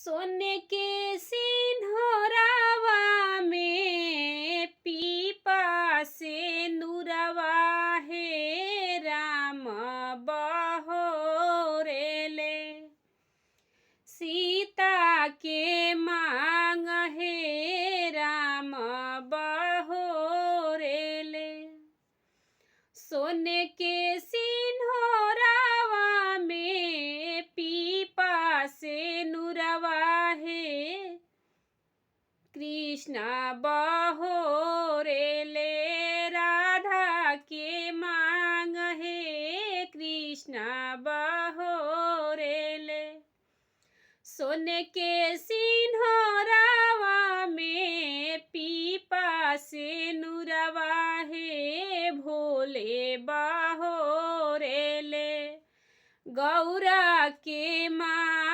सोने के सिंहरावा में पीपा से नुरवा है राम बहोरेले। सीता के मांग है राम बहोरेले। सोने के सिंहरावा में पीपा से नुरवा है कृष्णा बहोरेले। राधा के मांग है कृष्णा बहोरेले। सोने के सिंहरावा में पीपा से नुरवा है भोले बहोरेले। गौरा के माँ